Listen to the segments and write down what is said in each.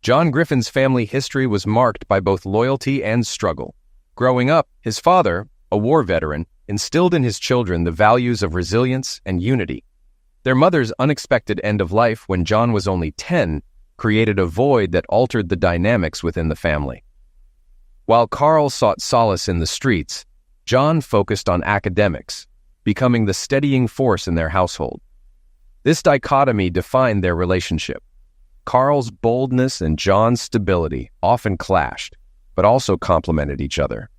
John Griffin's family history was marked by both loyalty and struggle. Growing up, his father, a war veteran, instilled in his children the values of resilience and unity. Their mother's unexpected end of life when John was only 10 created a void that altered the dynamics within the family. While Carl sought solace in the streets, John focused on academics, becoming the steadying force in their household. This dichotomy defined their relationship. Carl's boldness and John's stability often clashed, but also complemented each other.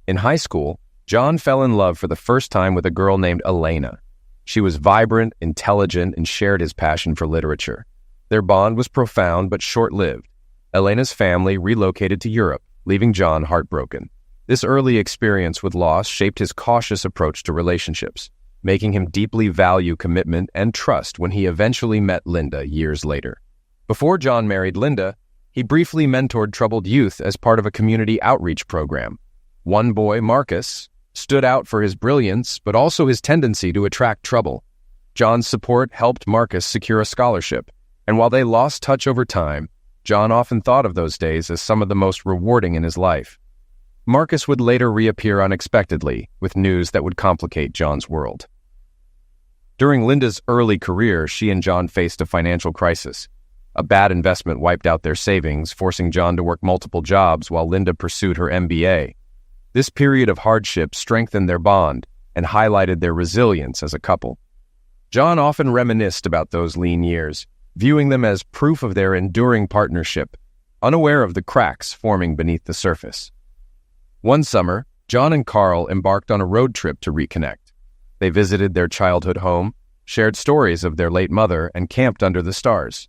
In high school, John fell in love for the first time with a girl named Elena. She was vibrant, intelligent, and shared his passion for literature. Their bond was profound but short-lived. Elena's family relocated to Europe, leaving John heartbroken. This early experience with loss shaped his cautious approach to relationships, making him deeply value commitment and trust when he eventually met Linda years later. Before John married Linda, he briefly mentored troubled youth as part of a community outreach program. One boy, Marcus, stood out for his brilliance, but also his tendency to attract trouble. John's support helped Marcus secure a scholarship, and while they lost touch over time, John often thought of those days as some of the most rewarding in his life. Marcus would later reappear unexpectedly with news that would complicate John's world. During Linda's early career, she and John faced a financial crisis. A bad investment wiped out their savings, forcing John to work multiple jobs while Linda pursued her MBA. This period of hardship strengthened their bond and highlighted their resilience as a couple. John often reminisced about those lean years, viewing them as proof of their enduring partnership, unaware of the cracks forming beneath the surface. One summer, John and Carl embarked on a road trip to reconnect. They visited their childhood home, shared stories of their late mother, and camped under the stars.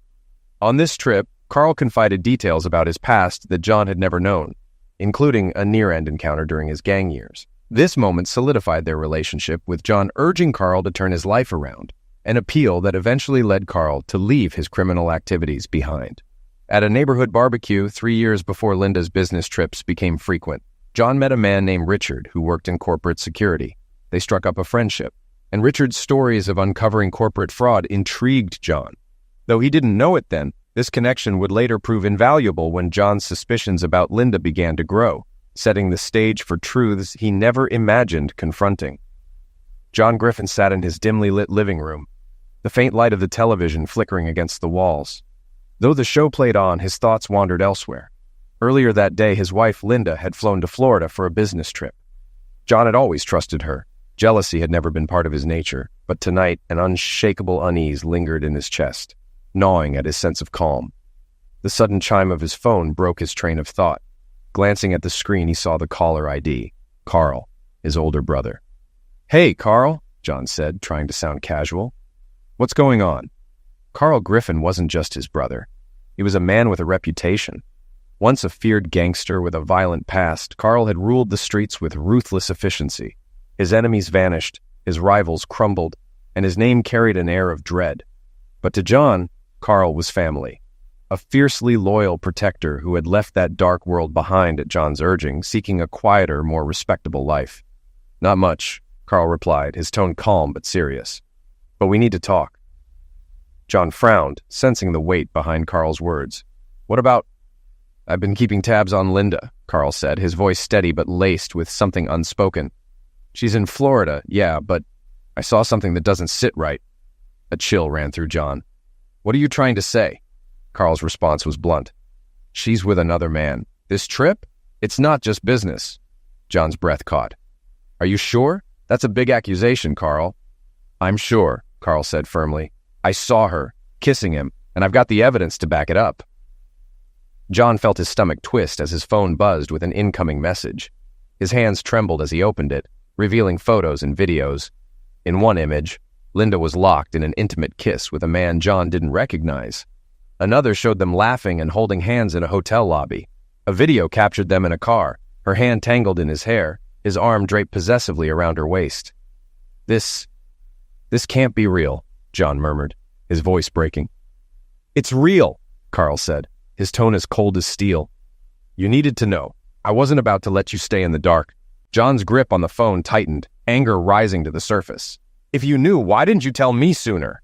On this trip, Carl confided details about his past that John had never known, including a near-end encounter during his gang years. This moment solidified their relationship, with John urging Carl to turn his life around, an appeal that eventually led Carl to leave his criminal activities behind. At a neighborhood barbecue 3 years before Linda's business trips became frequent, John met a man named Richard who worked in corporate security. They struck up a friendship, and Richard's stories of uncovering corporate fraud intrigued John. Though he didn't know it then, this connection would later prove invaluable when John's suspicions about Linda began to grow, setting the stage for truths he never imagined confronting. John Griffin sat in his dimly lit living room, the faint light of the television flickering against the walls. Though the show played on, his thoughts wandered elsewhere. Earlier that day, his wife Linda had flown to Florida for a business trip. John had always trusted her. Jealousy had never been part of his nature, but tonight an unshakable unease lingered in his chest, gnawing at his sense of calm. The sudden chime of his phone broke his train of thought. Glancing at the screen, he saw the caller ID, Carl, his older brother. "Hey, Carl," John said, trying to sound casual. "What's going on?" Carl Griffin wasn't just his brother. He was a man with a reputation. Once a feared gangster with a violent past, Carl had ruled the streets with ruthless efficiency. His enemies vanished, his rivals crumbled, and his name carried an air of dread. But to John, Carl was family. A fiercely loyal protector who had left that dark world behind at John's urging, seeking a quieter, more respectable life. "Not much," Carl replied, his tone calm but serious. "But we need to talk." John frowned, sensing the weight behind Carl's words. "What about—" "I've been keeping tabs on Linda," Carl said, his voice steady but laced with something unspoken. "She's in Florida, yeah, but I saw something that doesn't sit right." A chill ran through John. "What are you trying to say?" Carl's response was blunt. "She's with another man. This trip? It's not just business." John's breath caught. "Are you sure? That's a big accusation, Carl." "I'm sure," Carl said firmly. "I saw her, kissing him, and I've got the evidence to back it up." John felt his stomach twist as his phone buzzed with an incoming message. His hands trembled as he opened it, revealing photos and videos. In one image, Linda was locked in an intimate kiss with a man John didn't recognize. Another showed them laughing and holding hands in a hotel lobby. A video captured them in a car, her hand tangled in his hair, his arm draped possessively around her waist. This can't be real," John murmured, his voice breaking. "It's real," Carl said, his tone as cold as steel. "You needed to know. I wasn't about to let you stay in the dark." John's grip on the phone tightened, anger rising to the surface. "If you knew, why didn't you tell me sooner?"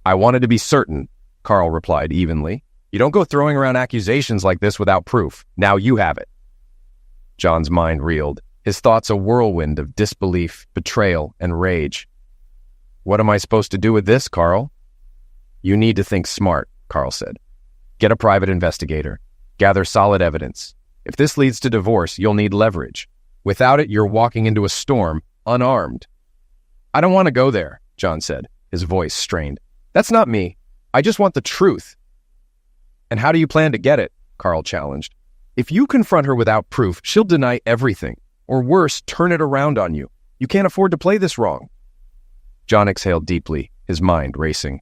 "I wanted to be certain," Carl replied evenly. You don't go throwing around accusations like this without proof. Now you have it. John's mind reeled, his thoughts a whirlwind of disbelief, betrayal, and rage. What am I supposed to do with this, Carl? You need to think smart, Carl said. Get a private investigator. Gather solid evidence. If this leads to divorce, you'll need leverage. Without it, you're walking into a storm, unarmed. I don't want to go there, John said, his voice strained. That's not me. I just want the truth. And how do you plan to get it? Carl challenged. If you confront her without proof, she'll deny everything, or worse, turn it around on you. You can't afford to play this wrong. John exhaled deeply, his mind racing.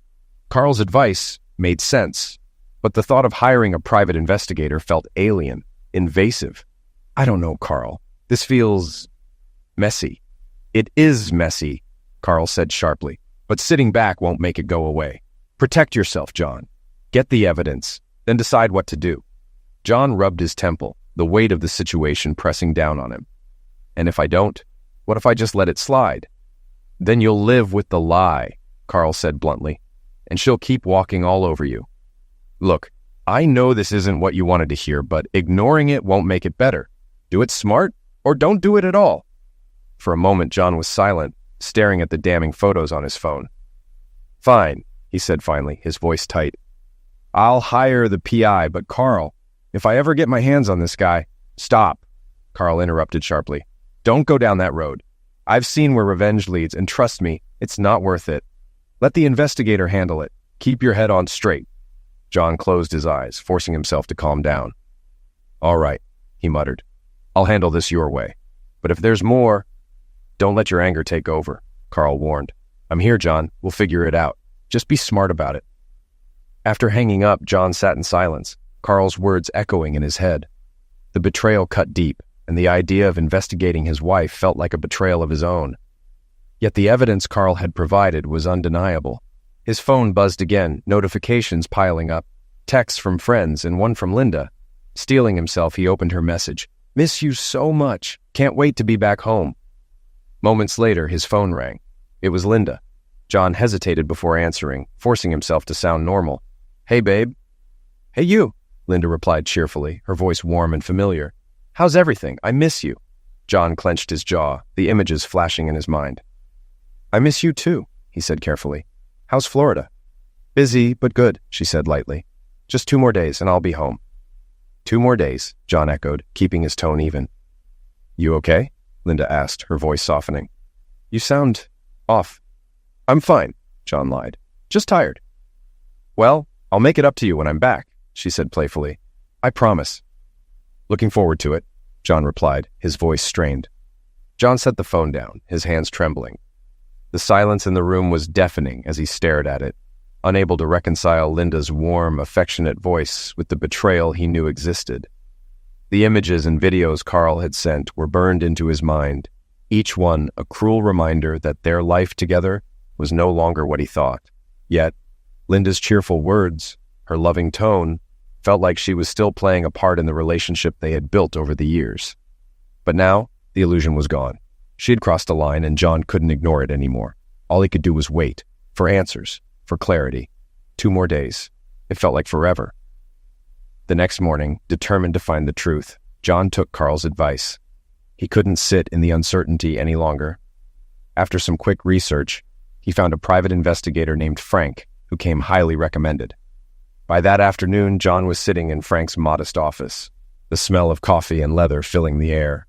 Carl's advice made sense, but the thought of hiring a private investigator felt alien, invasive. I don't know, Carl. This feels messy. It is messy, Carl said sharply, but sitting back won't make it go away. Protect yourself, John. Get the evidence, then decide what to do. John rubbed his temple, the weight of the situation pressing down on him. And if I don't? What if I just let it slide? Then you'll live with the lie, Carl said bluntly, and she'll keep walking all over you. Look, I know this isn't what you wanted to hear, but ignoring it won't make it better. Do it smart, or don't do it at all. For a moment, John was silent, staring at the damning photos on his phone. Fine, he said finally, his voice tight. I'll hire the PI, but Carl, if I ever get my hands on this guy... Stop, Carl interrupted sharply. Don't go down that road. I've seen where revenge leads, and trust me, it's not worth it. Let the investigator handle it. Keep your head on straight. John closed his eyes, forcing himself to calm down. All right, he muttered. I'll handle this your way. But if there's more... Don't let your anger take over, Carl warned. I'm here, John. We'll figure it out. Just be smart about it. After hanging up, John sat in silence, Carl's words echoing in his head. The betrayal cut deep, and the idea of investigating his wife felt like a betrayal of his own. Yet the evidence Carl had provided was undeniable. His phone buzzed again, notifications piling up, texts from friends and one from Linda. Steeling himself, he opened her message. Miss you so much. Can't wait to be back home. Moments later, his phone rang. It was Linda. John hesitated before answering, forcing himself to sound normal. Hey, babe. Hey, you, Linda replied cheerfully, her voice warm and familiar. How's everything? I miss you. John clenched his jaw, the images flashing in his mind. I miss you too, he said carefully. How's Florida? Busy, but good, she said lightly. Just 2 more days and I'll be home. 2 more days, John echoed, keeping his tone even. You okay? Linda asked, her voice softening. You sound off. I'm fine, John lied. Just tired. Well, I'll make it up to you when I'm back, she said playfully. I promise. Looking forward to it, John replied, his voice strained. John set the phone down, his hands trembling. The silence in the room was deafening as he stared at it, unable to reconcile Linda's warm, affectionate voice with the betrayal he knew existed. The images and videos Carl had sent were burned into his mind, each one a cruel reminder that their life together was no longer what he thought. Yet, Linda's cheerful words, her loving tone, felt like she was still playing a part in the relationship they had built over the years. But now, the illusion was gone. She had crossed a line and John couldn't ignore it anymore. All he could do was wait, for answers, for clarity. 2 more days. It felt like forever. The next morning, determined to find the truth, John took Carl's advice. He couldn't sit in the uncertainty any longer. After some quick research, he found a private investigator named Frank, who came highly recommended. By that afternoon, John was sitting in Frank's modest office, the smell of coffee and leather filling the air.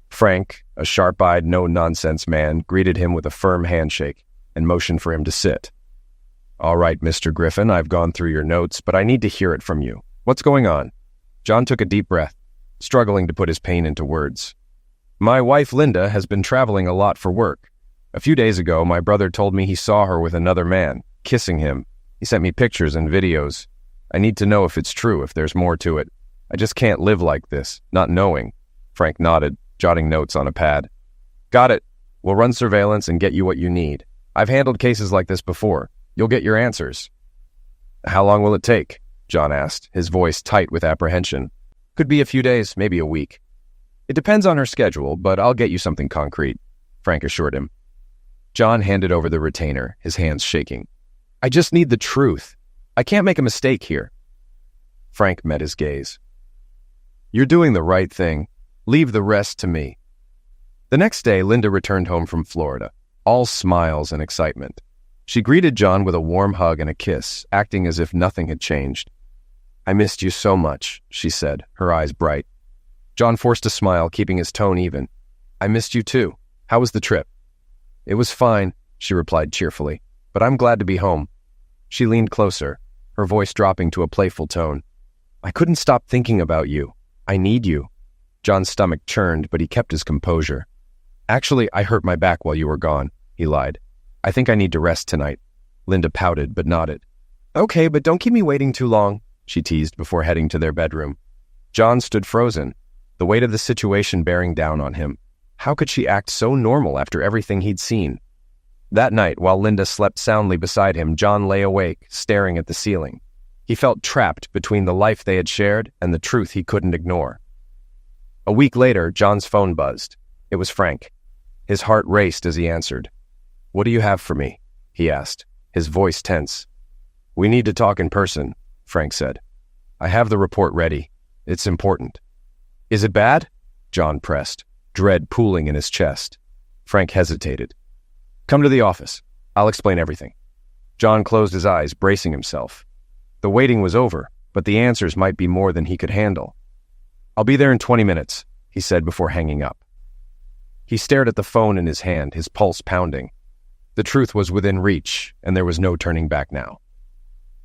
Frank, a sharp-eyed, no-nonsense man, greeted him with a firm handshake and motioned for him to sit. All right, Mr. Griffin, I've gone through your notes, but I need to hear it from you. What's going on? John took a deep breath, struggling to put his pain into words. My wife, Linda, has been traveling a lot for work. A few days ago, my brother told me he saw her with another man, kissing him. He sent me pictures and videos. I need to know if it's true, if there's more to it. I just can't live like this, not knowing. Frank nodded, jotting notes on a pad. Got it. We'll run surveillance and get you what you need. I've handled cases like this before. You'll get your answers. How long will it take? John asked, his voice tight with apprehension. Could be a few days, maybe a week. It depends on her schedule, but I'll get you something concrete, Frank assured him. John handed over the retainer, his hands shaking. I just need the truth. I can't make a mistake here. Frank met his gaze. "You're doing the right thing. Leave the rest to me." The next day, Linda returned home from Florida, all smiles and excitement. She greeted John with a warm hug and a kiss, acting as if nothing had changed. "I missed you so much," she said, her eyes bright. John forced a smile, keeping his tone even. "I missed you too. How was the trip?" "It was fine," she replied cheerfully, "but I'm glad to be home." She leaned closer, her voice dropping to a playful tone. "I couldn't stop thinking about you. I need you." John's stomach churned, but he kept his composure. "Actually, I hurt my back while you were gone," he lied. "I think I need to rest tonight." Linda pouted, but nodded. "Okay, but don't keep me waiting too long," she teased before heading to their bedroom. John stood frozen, the weight of the situation bearing down on him. How could she act so normal after everything he'd seen? That night, while Linda slept soundly beside him, John lay awake, staring at the ceiling. He felt trapped between the life they had shared and the truth he couldn't ignore. A week later, John's phone buzzed. It was Frank. His heart raced as he answered. "What do you have for me?" he asked, his voice tense. "We need to talk in person," Frank said. "I have the report ready. It's important." "Is it bad?" John pressed, dread pooling in his chest. Frank hesitated. "Come to the office. I'll explain everything." John closed his eyes, bracing himself. The waiting was over, but the answers might be more than he could handle. "I'll be there in 20 minutes, he said before hanging up. He stared at the phone in his hand, his pulse pounding. The truth was within reach, and there was no turning back now.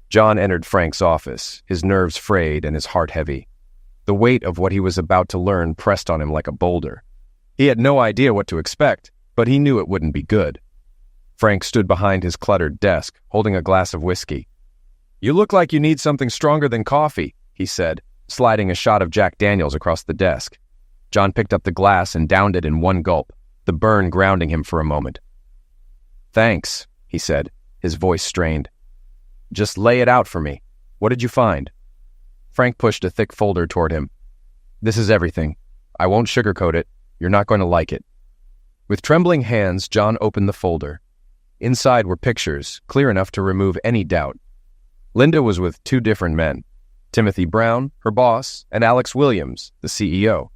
John entered Frank's office, his nerves frayed and his heart heavy. The weight of what he was about to learn pressed on him like a boulder. He had no idea what to expect, but he knew it wouldn't be good. Frank stood behind his cluttered desk, holding a glass of whiskey. "You look like you need something stronger than coffee," he said, sliding a shot of Jack Daniels across the desk. John picked up the glass and downed it in one gulp, the burn grounding him for a moment. "Thanks," he said, his voice strained. "Just lay it out for me. What did you find?" Frank pushed a thick folder toward him. "This is everything. I won't sugarcoat it. You're not going to like it." With trembling hands, John opened the folder. Inside were pictures, clear enough to remove any doubt. Linda was with two different men, Timothy Brown, her boss, and Alex Williams, the CEO.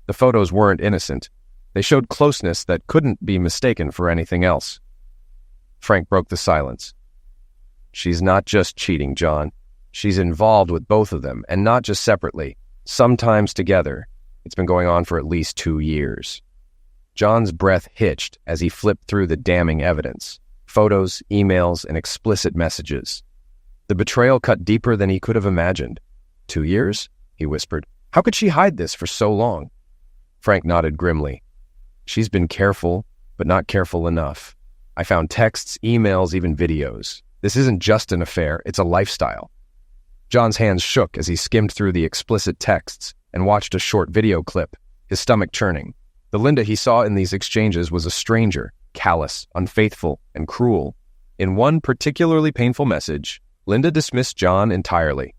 The photos weren't innocent. They showed closeness that couldn't be mistaken for anything else. Frank broke the silence. "She's not just cheating, John. She's involved with both of them, and not just separately, sometimes together. It's been going on for at least 2 years. John's breath hitched as he flipped through the damning evidence. Photos, emails, and explicit messages. The betrayal cut deeper than he could have imagined. 2 years? He whispered. How could she hide this for so long? Frank nodded grimly. She's been careful, but not careful enough. I found texts, emails, even videos. This isn't just an affair, it's a lifestyle. John's hands shook as he skimmed through the explicit texts and watched a short video clip, his stomach churning. The Linda he saw in these exchanges was a stranger, callous, unfaithful, and cruel. In one particularly painful message, Linda dismissed John entirely.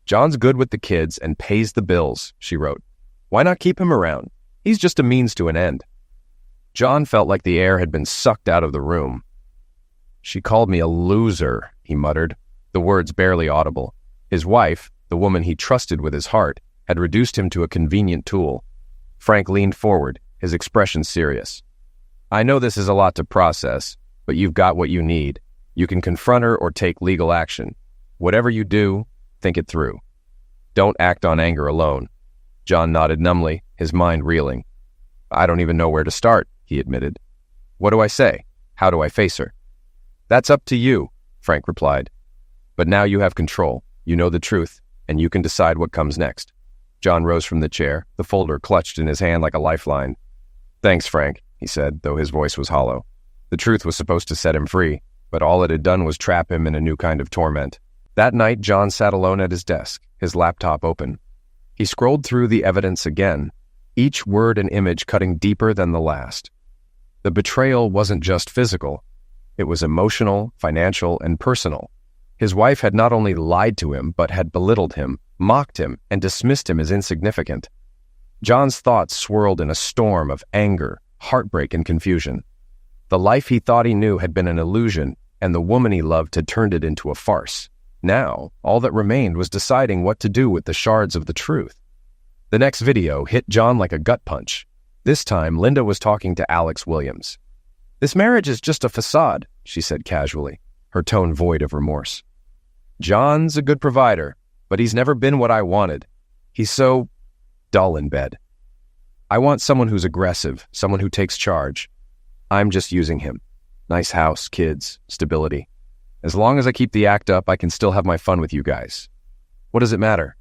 John's good with the kids and pays the bills, she wrote. Why not keep him around? He's just a means to an end. John felt like the air had been sucked out of the room. She called me a loser, he muttered, the words barely audible. His wife, the woman he trusted with his heart, had reduced him to a convenient tool. Frank leaned forward, his expression serious. I know this is a lot to process, but you've got what you need. You can confront her or take legal action. Whatever you do, think it through. Don't act on anger alone. John nodded numbly, his mind reeling. I don't even know where to start, he admitted. What do I say? How do I face her? That's up to you, Frank replied. But now you have control. You know the truth, and you can decide what comes next. John rose from the chair, the folder clutched in his hand like a lifeline. Thanks, Frank, he said, though his voice was hollow. The truth was supposed to set him free, but all it had done was trap him in a new kind of torment. That night, John sat alone at his desk, his laptop open. He scrolled through the evidence again, each word and image cutting deeper than the last. The betrayal wasn't just physical. It was emotional, financial, and personal. His wife had not only lied to him, but had belittled him, mocked him, and dismissed him as insignificant. John's thoughts swirled in a storm of anger, heartbreak, and confusion. The life he thought he knew had been an illusion, and the woman he loved had turned it into a farce. Now, all that remained was deciding what to do with the shards of the truth. The next video hit John like a gut punch. This time, Linda was talking to Alex Williams. "This marriage is just a facade," she said casually, her tone void of remorse. "John's a good provider, but he's never been what I wanted. He's so dull in bed. I want someone who's aggressive, someone who takes charge. I'm just using him. Nice house, kids, stability. As long as I keep the act up, I can still have my fun with you guys. What does it matter?"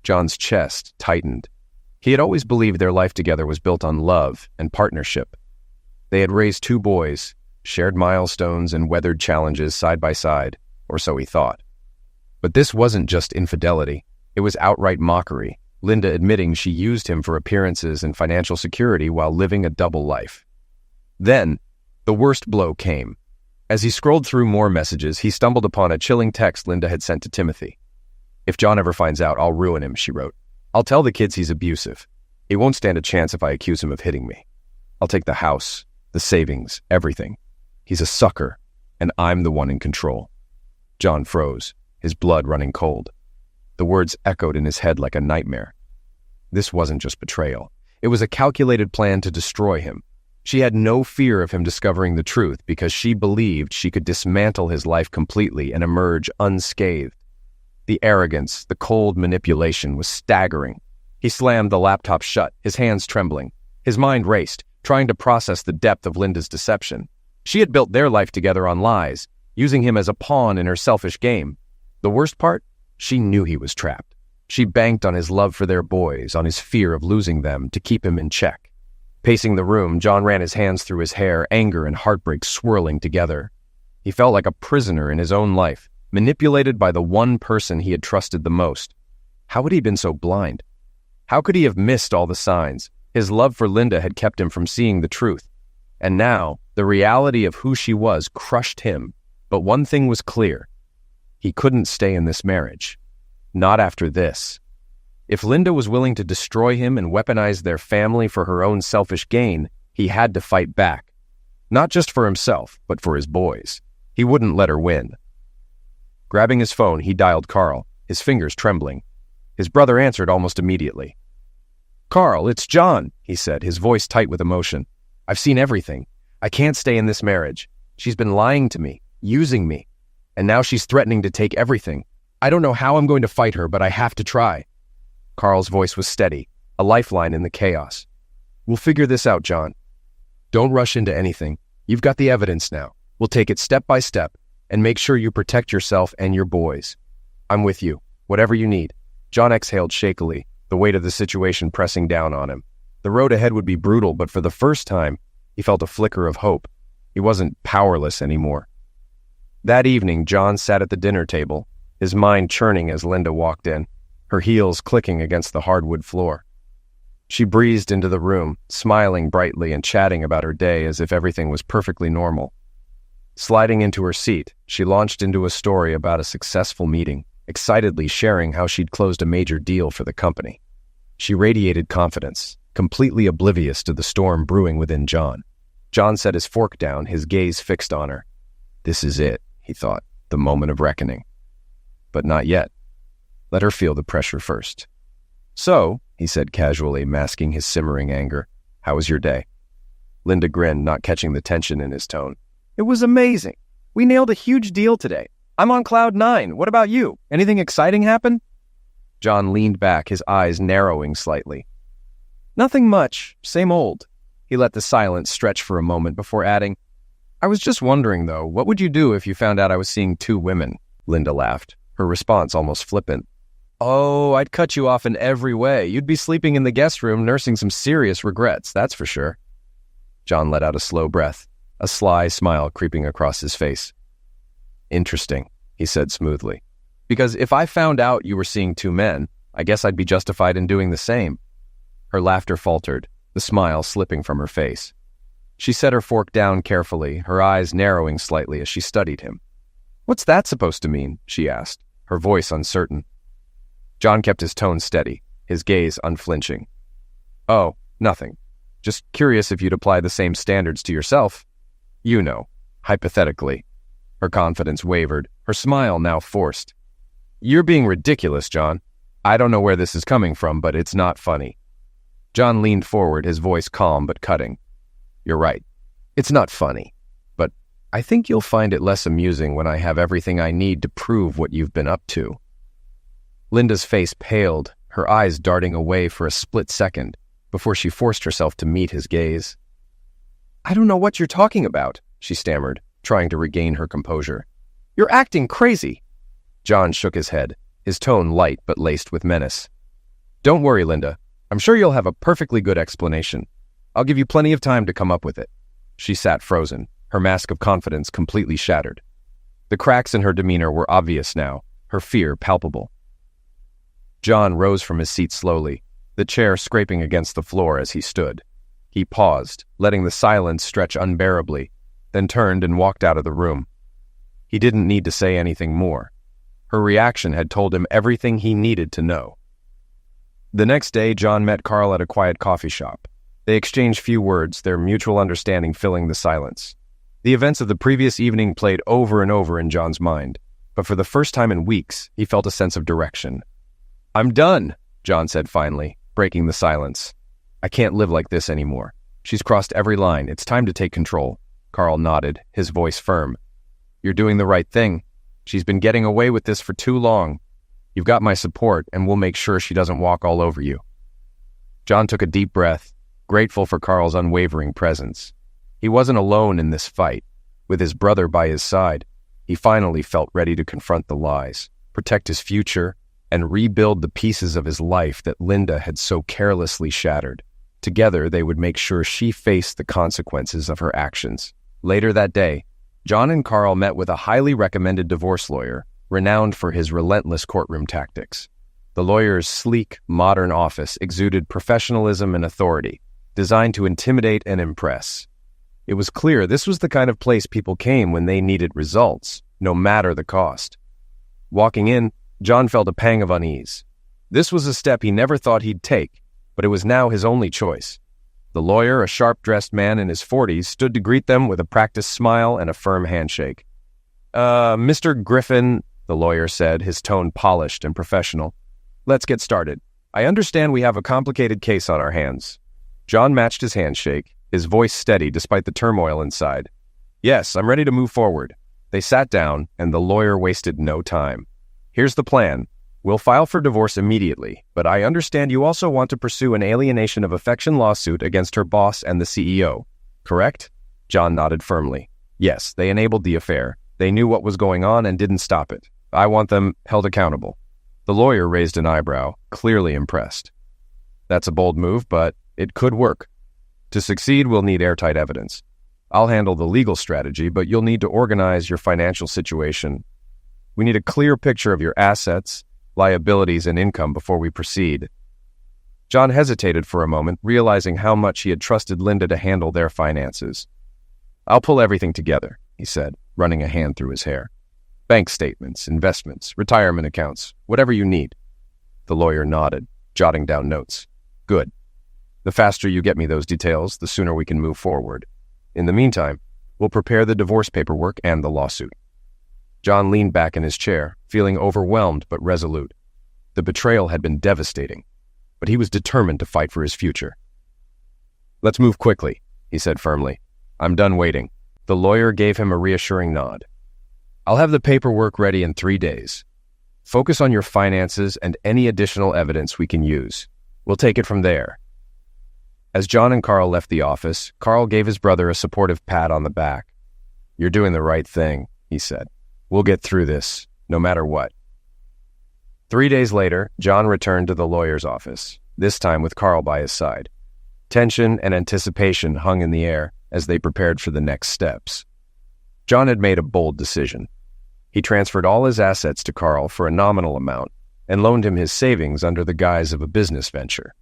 John's chest tightened. He had always believed their life together was built on love and partnership. They had raised 2 boys, shared milestones and weathered challenges side by side, or so he thought. But this wasn't just infidelity. It was outright mockery, Linda admitting she used him for appearances and financial security while living a double life. Then, the worst blow came. As he scrolled through more messages, he stumbled upon a chilling text Linda had sent to Timothy. "If John ever finds out, I'll ruin him," she wrote. "I'll tell the kids he's abusive. He won't stand a chance if I accuse him of hitting me. I'll take the house, the savings, everything. He's a sucker, and I'm the one in control." John froze, his blood running cold. The words echoed in his head like a nightmare. This wasn't just betrayal. It was a calculated plan to destroy him. She had no fear of him discovering the truth because she believed she could dismantle his life completely and emerge unscathed. The arrogance, the cold manipulation was staggering. He slammed the laptop shut, his hands trembling. His mind raced, trying to process the depth of Linda's deception. She had built their life together on lies, using him as a pawn in her selfish game. The worst part? She knew he was trapped. She banked on his love for their boys, on his fear of losing them, to keep him in check. Pacing the room, John ran his hands through his hair, anger and heartbreak swirling together. He felt like a prisoner in his own life, manipulated by the one person he had trusted the most. How had he been so blind? How could he have missed all the signs? His love for Linda had kept him from seeing the truth. And now, the reality of who she was crushed him. But one thing was clear. He couldn't stay in this marriage. Not after this. If Linda was willing to destroy him and weaponize their family for her own selfish gain, he had to fight back. Not just for himself, but for his boys. He wouldn't let her win. Grabbing his phone, he dialed Carl, his fingers trembling. His brother answered almost immediately. "Carl, it's John," he said, his voice tight with emotion. "I've seen everything. I can't stay in this marriage. She's been lying to me, using me, and now she's threatening to take everything. I don't know how I'm going to fight her, but I have to try." Carl's voice was steady, a lifeline in the chaos. "We'll figure this out, John. Don't rush into anything. You've got the evidence now. We'll take it step by step, and make sure you protect yourself and your boys. I'm with you, whatever you need." John exhaled shakily, the weight of the situation pressing down on him. The road ahead would be brutal, but for the first time, he felt a flicker of hope. He wasn't powerless anymore. That evening, John sat at the dinner table, his mind churning as Linda walked in, her heels clicking against the hardwood floor. She breezed into the room, smiling brightly and chatting about her day as if everything was perfectly normal. Sliding into her seat, she launched into a story about a successful meeting, excitedly sharing how she'd closed a major deal for the company. She radiated confidence, completely oblivious to the storm brewing within John. John set his fork down, his gaze fixed on her. This is it, he thought, the moment of reckoning. But not yet. Let her feel the pressure first. "So," he said casually, masking his simmering anger, "how was your day?" Linda grinned, not catching the tension in his tone. "It was amazing. We nailed a huge deal today. I'm on cloud 9. What about you? Anything exciting happen?" John leaned back, his eyes narrowing slightly. "Nothing much. Same old." He let the silence stretch for a moment before adding, "I was just wondering, though, what would you do if you found out I was seeing 2 women? Linda laughed, her response almost flippant. "Oh, I'd cut you off in every way. You'd be sleeping in the guest room nursing some serious regrets, that's for sure." John let out a slow breath, a sly smile creeping across his face. "Interesting," he said smoothly. "Because if I found out you were seeing 2 men, I guess I'd be justified in doing the same." Her laughter faltered, the smile slipping from her face. She set her fork down carefully, her eyes narrowing slightly as she studied him. "What's that supposed to mean?" she asked, her voice uncertain. John kept his tone steady, his gaze unflinching. "Oh, nothing. Just curious if you'd apply the same standards to yourself. You know, hypothetically." Her confidence wavered, her smile now forced. "You're being ridiculous, John. I don't know where this is coming from, but it's not funny." John leaned forward, his voice calm but cutting. "You're right. It's not funny. But I think you'll find it less amusing when I have everything I need to prove what you've been up to." Linda's face paled, her eyes darting away for a split second before she forced herself to meet his gaze. "I don't know what you're talking about," she stammered, trying to regain her composure. "You're acting crazy." John shook his head, his tone light but laced with menace. "Don't worry, Linda. I'm sure you'll have a perfectly good explanation. I'll give you plenty of time to come up with it." She sat frozen, her mask of confidence completely shattered. The cracks in her demeanor were obvious now, her fear palpable. John rose from his seat slowly, the chair scraping against the floor as he stood. He paused, letting the silence stretch unbearably, then turned and walked out of the room. He didn't need to say anything more. Her reaction had told him everything he needed to know. The next day, John met Carl at a quiet coffee shop. They exchanged few words, their mutual understanding filling the silence. The events of the previous evening played over and over in John's mind, but for the first time in weeks, he felt a sense of direction. "I'm done," John said finally, breaking the silence. "I can't live like this anymore. She's crossed every line. It's time to take control." Carl nodded, his voice firm. "You're doing the right thing. She's been getting away with this for too long. You've got my support, and we'll make sure she doesn't walk all over you." John took a deep breath, grateful for Carl's unwavering presence. He wasn't alone in this fight. With his brother by his side, he finally felt ready to confront the lies, protect his future, and rebuild the pieces of his life that Linda had so carelessly shattered. Together, they would make sure she faced the consequences of her actions. Later that day, John and Carl met with a highly recommended divorce lawyer, renowned for his relentless courtroom tactics. The lawyer's sleek, modern office exuded professionalism and authority, designed to intimidate and impress. It was clear this was the kind of place people came when they needed results, no matter the cost. Walking in, John felt a pang of unease. This was a step he never thought he'd take, but it was now his only choice. The lawyer, a sharp-dressed man in his 40s, stood to greet them with a practiced smile and a firm handshake. Mr. Griffin," the lawyer said, his tone polished and professional. "Let's get started. I understand we have a complicated case on our hands." John matched his handshake, his voice steady despite the turmoil inside. "Yes, I'm ready to move forward." They sat down, and the lawyer wasted no time. "Here's the plan. We'll file for divorce immediately, but I understand you also want to pursue an alienation of affection lawsuit against her boss and the CEO, correct?" John nodded firmly. "Yes, they enabled the affair. They knew what was going on and didn't stop it. I want them held accountable." The lawyer raised an eyebrow, clearly impressed. "That's a bold move, but it could work. To succeed, we'll need airtight evidence. I'll handle the legal strategy, but you'll need to organize your financial situation. We need a clear picture of your assets, liabilities, and income before we proceed." John hesitated for a moment, realizing how much he had trusted Linda to handle their finances. "I'll pull everything together," he said, running a hand through his hair. "Bank statements, investments, retirement accounts, whatever you need." The lawyer nodded, jotting down notes. "Good. The faster you get me those details, the sooner we can move forward. In the meantime, we'll prepare the divorce paperwork and the lawsuit." John leaned back in his chair, feeling overwhelmed but resolute. The betrayal had been devastating, but he was determined to fight for his future. "Let's move quickly," he said firmly. "I'm done waiting." The lawyer gave him a reassuring nod. "I'll have the paperwork ready in 3 days. Focus on your finances and any additional evidence we can use. We'll take it from there." As John and Carl left the office, Carl gave his brother a supportive pat on the back. "You're doing the right thing," he said. "We'll get through this, no matter what." 3 days later, John returned to the lawyer's office, this time with Carl by his side. Tension and anticipation hung in the air as they prepared for the next steps. John had made a bold decision. He transferred all his assets to Carl for a nominal amount and loaned him his savings under the guise of a business venture.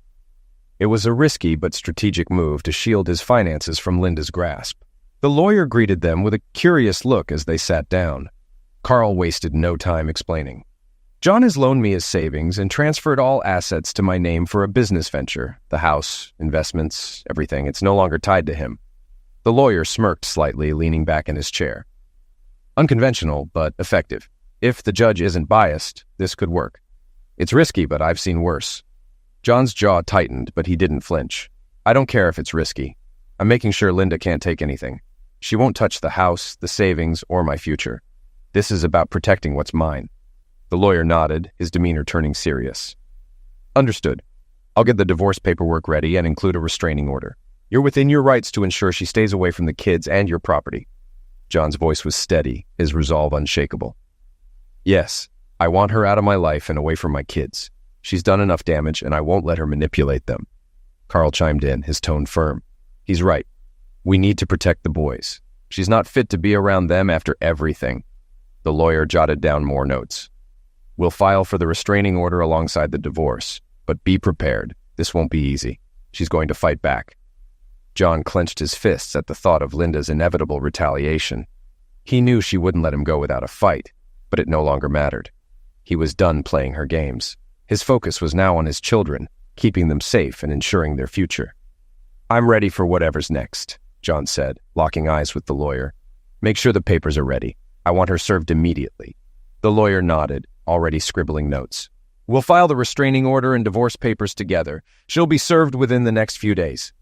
It was a risky but strategic move to shield his finances from Linda's grasp. The lawyer greeted them with a curious look as they sat down. Carl wasted no time explaining. "John has loaned me his savings and transferred all assets to my name for a business venture. The house, investments, everything. It's no longer tied to him." The lawyer smirked slightly, leaning back in his chair. Unconventional, but effective. If the judge isn't biased, this could work. It's risky, but I've seen worse. John's jaw tightened, but he didn't flinch. I don't care if it's risky. I'm making sure Linda can't take anything. She won't touch the house, the savings, or my future. This is about protecting what's mine. The lawyer nodded, his demeanor turning serious. Understood. I'll get the divorce paperwork ready and include a restraining order. You're within your rights to ensure she stays away from the kids and your property. John's voice was steady, his resolve unshakable. Yes, I want her out of my life and away from my kids. She's done enough damage, and I won't let her manipulate them. Carl chimed in, his tone firm. He's right. We need to protect the boys. She's not fit to be around them after everything. The lawyer jotted down more notes. We'll file for the restraining order alongside the divorce, but be prepared. This won't be easy. She's going to fight back. John clenched his fists at the thought of Linda's inevitable retaliation. He knew she wouldn't let him go without a fight, but it no longer mattered. He was done playing her games. His focus was now on his children, keeping them safe and ensuring their future. I'm ready for whatever's next, John said, locking eyes with the lawyer. Make sure the papers are ready. I want her served immediately. The lawyer nodded, already scribbling notes. We'll file the restraining order and divorce papers together. She'll be served within the next few days.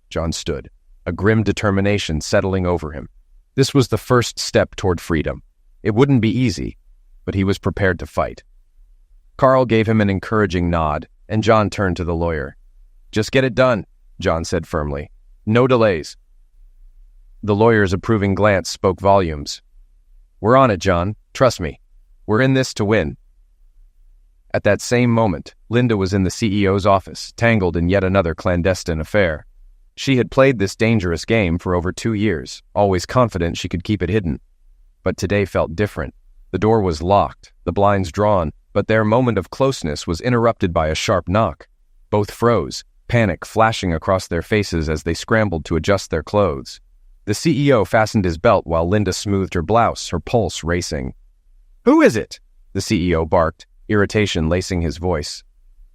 John stood, a grim determination settling over him. This was the first step toward freedom. It wouldn't be easy, but he was prepared to fight. Carl gave him an encouraging nod, and John turned to the lawyer. Just get it done, John said firmly. No delays. The lawyer's approving glance spoke volumes. We're on it, John. Trust me. We're in this to win. At that same moment, Linda was in the CEO's office, tangled in yet another clandestine affair. She had played this dangerous game for over 2 years, always confident she could keep it hidden. But today felt different. The door was locked, the blinds drawn, but their moment of closeness was interrupted by a sharp knock. Both froze, panic flashing across their faces as they scrambled to adjust their clothes. The CEO fastened his belt while Linda smoothed her blouse, her pulse racing. "Who is it?" the CEO barked, irritation lacing his voice.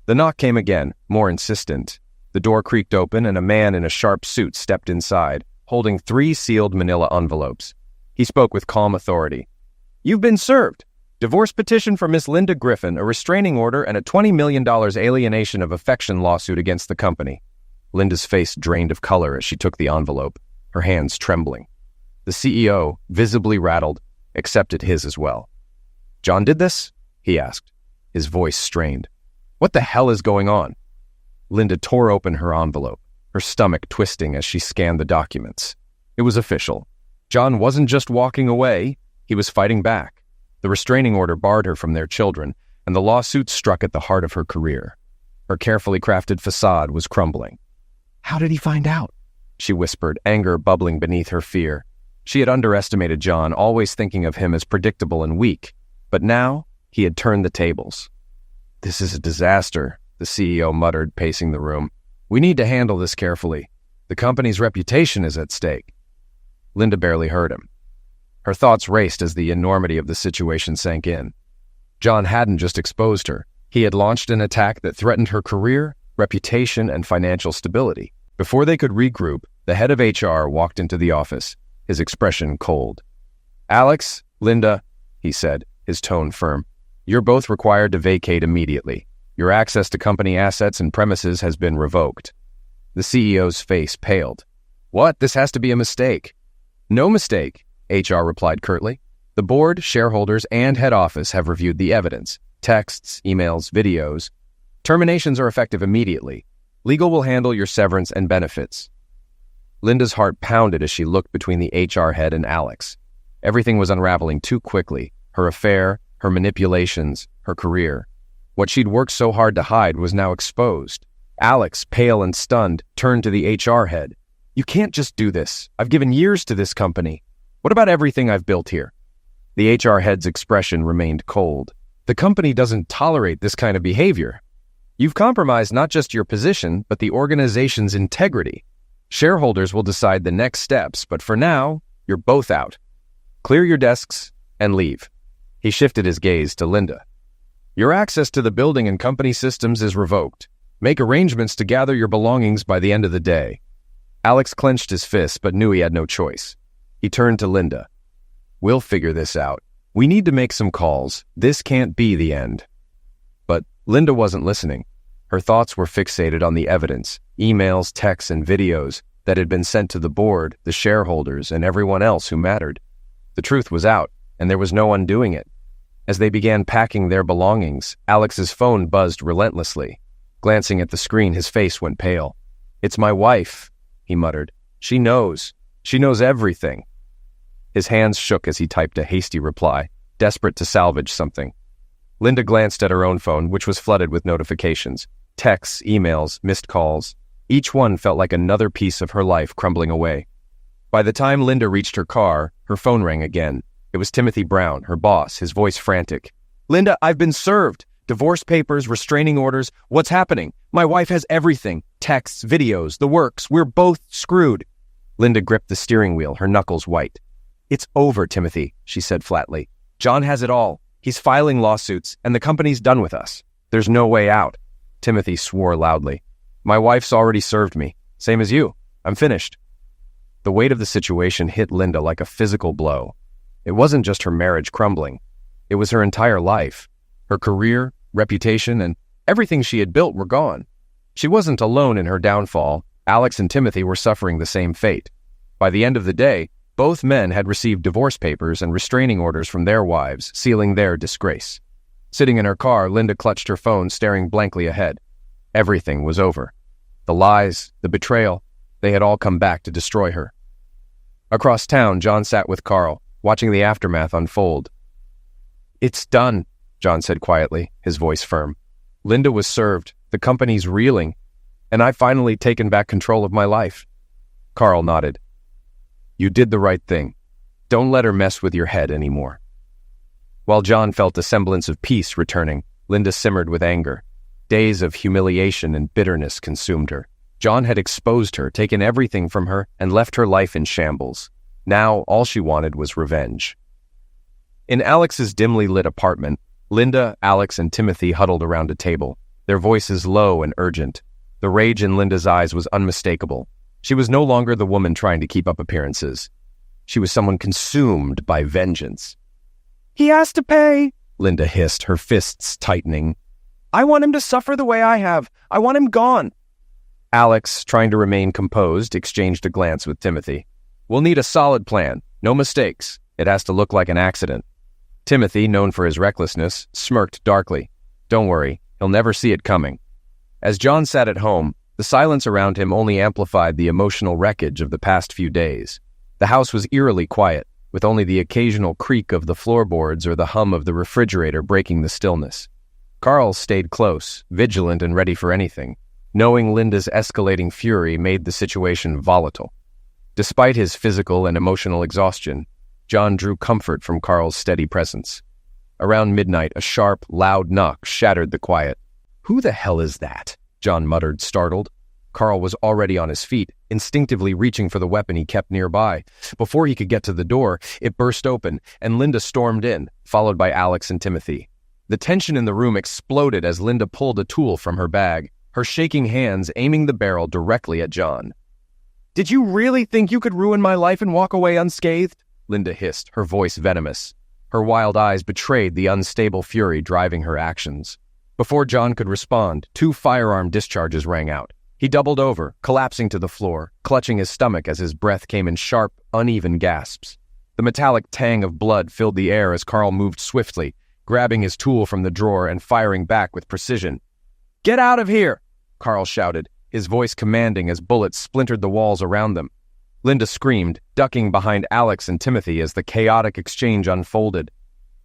The knock came again, more insistent. The door creaked open and a man in a sharp suit stepped inside, holding 3 sealed manila envelopes. He spoke with calm authority. "You've been served. Divorce petition for Miss Linda Griffin, a restraining order, and a $20 million alienation of affection lawsuit against the company." Linda's face drained of color as she took the envelope, her hands trembling. The CEO, visibly rattled, accepted his as well. "John did this?" he asked, his voice strained. "What the hell is going on?" Linda tore open her envelope, her stomach twisting as she scanned the documents. It was official. John wasn't just walking away, he was fighting back. The restraining order barred her from their children, and the lawsuit struck at the heart of her career. Her carefully crafted facade was crumbling. "How did he find out?" she whispered, anger bubbling beneath her fear. She had underestimated John, always thinking of him as predictable and weak, but now he had turned the tables. "This is a disaster," the CEO muttered, pacing the room. "We need to handle this carefully. The company's reputation is at stake." Linda barely heard him. Her thoughts raced as the enormity of the situation sank in. John hadn't just exposed her. He had launched an attack that threatened her career, reputation, and financial stability. Before they could regroup, the head of HR walked into the office, his expression cold. "Alex, Linda," he said, his tone firm, "you're both required to vacate immediately. Your access to company assets and premises has been revoked." The CEO's face paled. "What? This has to be a mistake." "No mistake," HR replied curtly. "The board, shareholders, and head office have reviewed the evidence. Texts, emails, videos. Terminations are effective immediately. Legal will handle your severance and benefits." Linda's heart pounded as she looked between the HR head and Alex. Everything was unraveling too quickly. Her affair, her manipulations, her career. What she'd worked so hard to hide was now exposed. Alex, pale and stunned, turned to the HR head. "You can't just do this. I've given years to this company. What about everything I've built here?" The HR head's expression remained cold. "The company doesn't tolerate this kind of behavior. You've compromised not just your position, but the organization's integrity. Shareholders will decide the next steps, but for now, you're both out. Clear your desks and leave." He shifted his gaze to Linda. "Your access to the building and company systems is revoked. Make arrangements to gather your belongings by the end of the day." Alex clenched his fists but knew he had no choice. He turned to Linda. We'll figure this out. We need to make some calls. This can't be the end. But Linda wasn't listening. Her thoughts were fixated on the evidence, emails, texts, and videos that had been sent to the board, the shareholders, and everyone else who mattered. The truth was out, and there was no undoing it. As they began packing their belongings, Alex's phone buzzed relentlessly. Glancing at the screen, his face went pale. "It's my wife," he muttered. She knows. She knows everything." His hands shook as he typed a hasty reply, desperate to salvage something. Linda glanced at her own phone, which was flooded with notifications. Texts, emails, missed calls. Each one felt like another piece of her life crumbling away. By the time Linda reached her car, her phone rang again. It was Timothy Brown, her boss, his voice frantic. "Linda, I've been served. Divorce papers, restraining orders. What's happening? My wife has everything. Texts, videos, the works. We're both screwed." Linda gripped the steering wheel, her knuckles white. "It's over, Timothy," she said flatly. "John has it all. He's filing lawsuits, and the company's done with us. There's no way out." Timothy swore loudly. "My wife's already served me. Same as you. I'm finished." The weight of the situation hit Linda like a physical blow. It wasn't just her marriage crumbling. It was her entire life. Her career, reputation, and everything she had built were gone. She wasn't alone in her downfall. Alex and Timothy were suffering the same fate. By the end of the day, both men had received divorce papers and restraining orders from their wives, sealing their disgrace. Sitting in her car, Linda clutched her phone, staring blankly ahead. Everything was over. The lies, the betrayal, they had all come back to destroy her. Across town, John sat with Carl, watching the aftermath unfold. "It's done," John said quietly, his voice firm. "Linda was served, the company's reeling, and I've finally taken back control of my life." Carl nodded. "You did the right thing. Don't let her mess with your head anymore." While John felt a semblance of peace returning, Linda simmered with anger. Days of humiliation and bitterness consumed her. John had exposed her, taken everything from her, and left her life in shambles. Now, all she wanted was revenge. In Alex's dimly lit apartment, Linda, Alex, and Timothy huddled around a table, their voices low and urgent. The rage in Linda's eyes was unmistakable. She was no longer the woman trying to keep up appearances. She was someone consumed by vengeance. "He has to pay," Linda hissed, her fists tightening. "I want him to suffer the way I have. I want him gone." Alex, trying to remain composed, exchanged a glance with Timothy. "We'll need a solid plan. No mistakes. It has to look like an accident." Timothy, known for his recklessness, smirked darkly. "Don't worry, he'll never see it coming." As John sat at home, the silence around him only amplified the emotional wreckage of the past few days. The house was eerily quiet, with only the occasional creak of the floorboards or the hum of the refrigerator breaking the stillness. Carl stayed close, vigilant and ready for anything. Knowing Linda's escalating fury made the situation volatile. Despite his physical and emotional exhaustion, John drew comfort from Carl's steady presence. Around midnight, a sharp, loud knock shattered the quiet. "Who the hell is that?" John muttered, startled. Carl was already on his feet, instinctively reaching for the weapon he kept nearby. Before he could get to the door, it burst open, and Linda stormed in, followed by Alex and Timothy. The tension in the room exploded as Linda pulled a tool from her bag, her shaking hands aiming the barrel directly at John. "Did you really think you could ruin my life and walk away unscathed?" Linda hissed, her voice venomous. Her wild eyes betrayed the unstable fury driving her actions. Before John could respond, 2 firearm discharges rang out. He doubled over, collapsing to the floor, clutching his stomach as his breath came in sharp, uneven gasps. The metallic tang of blood filled the air as Carl moved swiftly, grabbing his tool from the drawer and firing back with precision. "Get out of here!" Carl shouted, his voice commanding as bullets splintered the walls around them. Linda screamed, ducking behind Alex and Timothy as the chaotic exchange unfolded.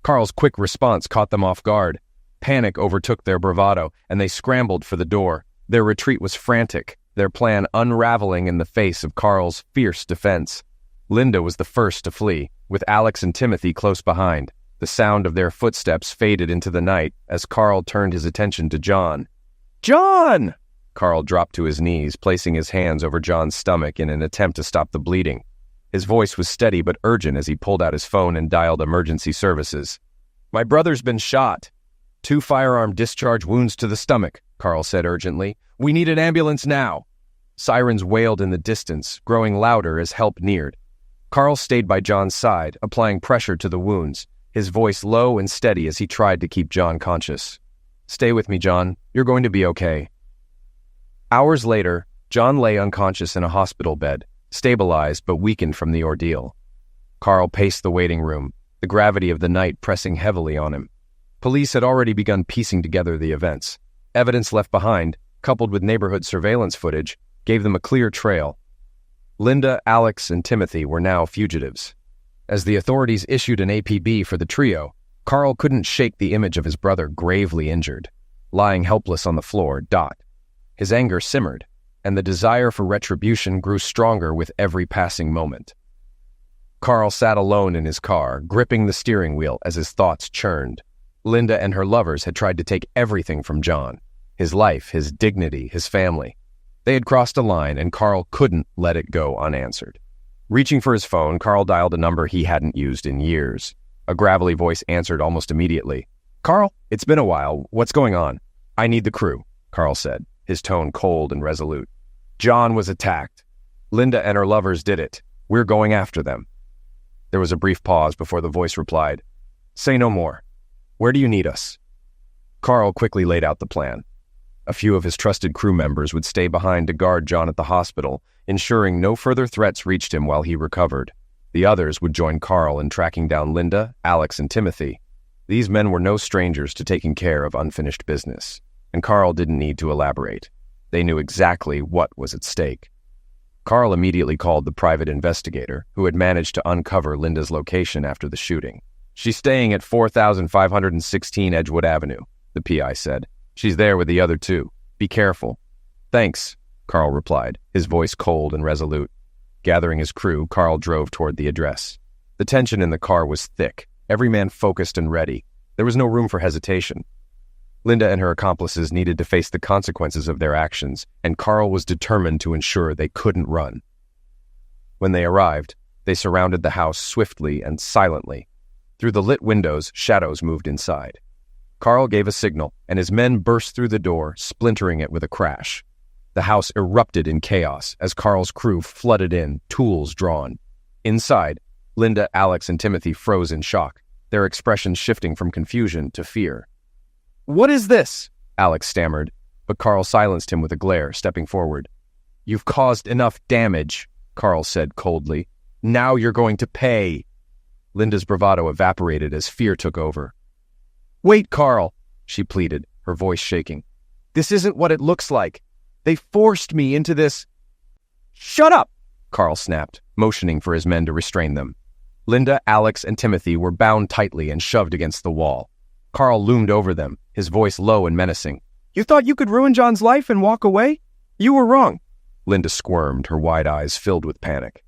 Carl's quick response caught them off guard. Panic overtook their bravado, and they scrambled for the door. Their retreat was frantic, their plan unraveling in the face of Carl's fierce defense. Linda was the first to flee, with Alex and Timothy close behind. The sound of their footsteps faded into the night as Carl turned his attention to John. "John!" Carl dropped to his knees, placing his hands over John's stomach in an attempt to stop the bleeding. His voice was steady but urgent as he pulled out his phone and dialed emergency services. "My brother's been shot. 2 firearm discharge wounds to the stomach," Carl said urgently. "We need an ambulance now." Sirens wailed in the distance, growing louder as help neared. Carl stayed by John's side, applying pressure to the wounds, his voice low and steady as he tried to keep John conscious. "Stay with me, John. You're going to be okay." Hours later, John lay unconscious in a hospital bed, stabilized but weakened from the ordeal. Carl paced the waiting room, the gravity of the night pressing heavily on him. Police had already begun piecing together the events. Evidence left behind, coupled with neighborhood surveillance footage, gave them a clear trail. Linda, Alex, and Timothy were now fugitives. As the authorities issued an APB for the trio, Carl couldn't shake the image of his brother gravely injured, lying helpless on the floor. His anger simmered, and the desire for retribution grew stronger with every passing moment. Carl sat alone in his car, gripping the steering wheel as his thoughts churned. Linda and her lovers had tried to take everything from John: his life, his dignity, his family. They had crossed a line, and Carl couldn't let it go unanswered. Reaching for his phone, Carl dialed a number he hadn't used in years. A gravelly voice answered almost immediately. "Carl, it's been a while. What's going on?" "I need the crew," Carl said, his tone cold and resolute. "John was attacked. Linda and her lovers did it. We're going after them." There was a brief pause before the voice replied, "Say no more. Where do you need us?" Carl quickly laid out the plan. A few of his trusted crew members would stay behind to guard John at the hospital, ensuring no further threats reached him while he recovered. The others would join Carl in tracking down Linda, Alex, and Timothy. These men were no strangers to taking care of unfinished business, and Carl didn't need to elaborate. They knew exactly what was at stake. Carl immediately called the private investigator, who had managed to uncover Linda's location after the shooting. "She's staying at 4516 Edgewood Avenue," the PI said. "She's there with the other two. Be careful." "Thanks," Carl replied, his voice cold and resolute. Gathering his crew, Carl drove toward the address. The tension in the car was thick, every man focused and ready. There was no room for hesitation. Linda and her accomplices needed to face the consequences of their actions, and Carl was determined to ensure they couldn't run. When they arrived, they surrounded the house swiftly and silently. Through the lit windows, shadows moved inside. Carl gave a signal, and his men burst through the door, splintering it with a crash. The house erupted in chaos as Carl's crew flooded in, tools drawn. Inside, Linda, Alex, and Timothy froze in shock, their expressions shifting from confusion to fear. "What is this?" Alex stammered, but Carl silenced him with a glare, stepping forward. "You've caused enough damage," Carl said coldly. "Now you're going to pay." Linda's bravado evaporated as fear took over. "Wait, Carl," she pleaded, her voice shaking. "This isn't what it looks like. They forced me into this." "Shut up!" Carl snapped, motioning for his men to restrain them. Linda, Alex, and Timothy were bound tightly and shoved against the wall. Carl loomed over them, his voice low and menacing. "You thought you could ruin John's life and walk away? You were wrong." Linda squirmed, her wide eyes filled with panic.